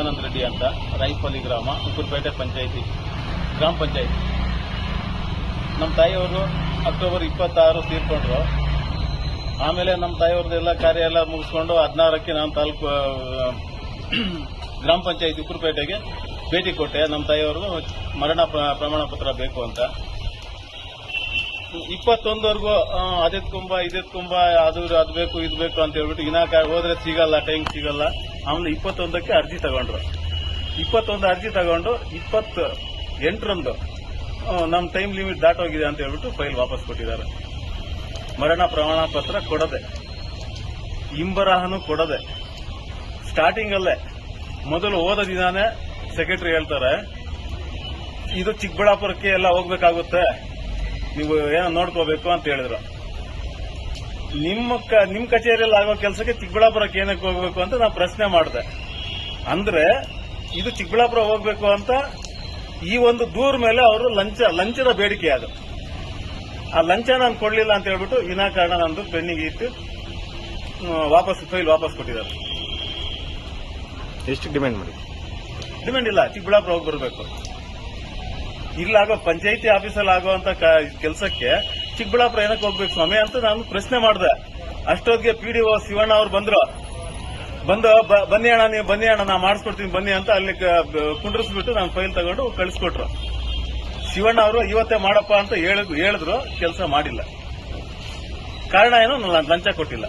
ಶಿವಾನಂದ ರೆಡ್ಡಿ ಅಂತ, ರಾಯಪಲ್ಲಿ ಗ್ರಾಮ, ಉಕ್ಕುರಪೇಟೆ ಪಂಚಾಯಿತಿ, ಗ್ರಾಮ ಪಂಚಾಯಿತಿ. ನಮ್ಮ ತಾಯಿಯವರು ಅಕ್ಟೋಬರ್ 26 ತೀರ್ಕೊಂಡ್ರು. ಆಮೇಲೆ ನಮ್ಮ ತಾಯಿಯವ್ರದ್ದೆಲ್ಲ ಕಾರ್ಯ ಎಲ್ಲ ಮುಗಿಸ್ಕೊಂಡು 16ಕ್ಕೆ ನಾನು ತಾಲೂಕು ಗ್ರಾಮ ಪಂಚಾಯಿತಿ ಉಕ್ಕುರಪೇಟೆಗೆ ಭೇಟಿ ಕೊಟ್ಟೆ. ನಮ್ಮ ತಾಯಿಯವ್ರದ್ದು ಮರಣ ಪ್ರಮಾಣ ಪತ್ರ ಬೇಕು ಅಂತ. 21ವರೆಗೂ ಅದೆತ್ಕೊಂಬ ಇದೆತ್ಕೊಂಬ ಅದು ಬೇಕು ಇದು ಬೇಕು ಅಂತ ಹೇಳ್ಬಿಟ್ಟು ಇನ್ನ ಹೋದ್ರೆ ಸಿಗಲ್ಲ, ಟೈಮ್ ಸಿಗಲ್ಲ. ಆಮೇಲೆ 21ಕ್ಕೆ ಅರ್ಜಿ ತಗೊಂಡ್ರು. 21 ಅರ್ಜಿ ತಗೊಂಡು 28ರಂದು ನಮ್ಮ ಟೈಮ್ ಲಿಮಿಟ್ ದಾಟೋಗಿದೆ ಅಂತ ಹೇಳ್ಬಿಟ್ಟು ಫೈಲ್ ವಾಪಸ್ ಕೊಟ್ಟಿದ್ದಾರೆ. ಮರಣ ಪ್ರಮಾಣ ಪತ್ರ ಕೊಡದೆ, ಇಂಬರಹನು ಕೊಡದೆ, ಸ್ಟಾರ್ಟಿಂಗ್ ಅಲ್ಲೇ ಮೊದಲು ಹೋದ ದಿನಾನೇ ಸೆಕ್ರೆಟರಿ ಹೇಳ್ತಾರೆ, ಇದು ಚಿಕ್ಕಬಳ್ಳಾಪುರಕ್ಕೆ ಎಲ್ಲ ಹೋಗ್ಬೇಕಾಗುತ್ತೆ, ನೀವು ಏನೋ ನೋಡ್ಕೋಬೇಕು ಅಂತ ಹೇಳಿದ್ರು. ನಿಮ್ ಕಚೇರಿಯಲ್ಲಿ ಆಗೋ ಕೆಲಸಕ್ಕೆ ಚಿಕ್ಕಬಳ್ಳಾಪುರಕ್ಕೆ ಏನಕ್ಕೆ ಹೋಗ್ಬೇಕು ಅಂತ ನಾನು ಪ್ರಶ್ನೆ ಮಾಡಿದೆ. ಅಂದ್ರೆ ಇದು ಚಿಕ್ಕಬಳ್ಳಾಪುರ ಹೋಗ್ಬೇಕು ಅಂತ ಈ ಒಂದು ದೂರ ಮೇಲೆ ಅವರು ಲಂಚದ ಬೇಡಿಕೆ ಅದು. ಆ ಲಂಚ ನಾನು ಕೊಡ್ಲಿಲ್ಲ ಅಂತ ಹೇಳ್ಬಿಟ್ಟು ವಿನಾಕಾರಣ ನಂದು ಪೆಂಡಿಂಗ್ ಇಟ್ಟು ಫೈಲ್ ವಾಪಸ್ ಕೊಟ್ಟಿದ್ದಾರೆ. ಎಷ್ಟು ಡಿಮ್ಯಾಂಡ್ ಮಾಡಿ? ಡಿಮ್ಯಾಂಡ್ ಇಲ್ಲ, ಚಿಕ್ಕಬಳ್ಳಾಪುರ ಹೋಗಿ ಬರಬೇಕು. ಇಲ್ಲಾಗೋ ಪಂಚಾಯಿತಿ ಆಫೀಸಲ್ಲಿ ಆಗುವಂತ ಕೆಲಸಕ್ಕೆ ಚಿಕ್ಕಬಳ್ಳಾಪುರ ಏನಕ್ಕೆ ಹೋಗ್ಬೇಕು ಸ್ವಾಮಿ ಅಂತ ನಾನು ಪ್ರಶ್ನೆ ಮಾಡಿದೆ. ಅಷ್ಟೊತ್ತಿಗೆ PDO ಶಿವಣ್ಣ ಅವರು ಬಂದು ಬನ್ನಿ ಅಣ್ಣ, ನೀವು ಬನ್ನಿ ಅಣ್ಣ, ನಾ ಮಾಡಿಸ್ಕೊಡ್ತೀನಿ ಬನ್ನಿ ಅಂತ ಅಲ್ಲಿ ಕುಂಡ್ರಿಸ್ಬಿಟ್ಟು ನಾನು ಫೈಲ್ ತಗೊಂಡು ಕಳಿಸ್ಕೊಟ್ರು. ಶಿವಣ್ಣ ಅವರು ಇವತ್ತೇ ಮಾಡಪ್ಪ ಅಂತ ಹೇಳಿದ್ರು, ಕೆಲಸ ಮಾಡಿಲ್ಲ. ಕಾರಣ ಏನು, ನಾನು ಲಂಚ ಕೊಟ್ಟಿಲ್ಲ.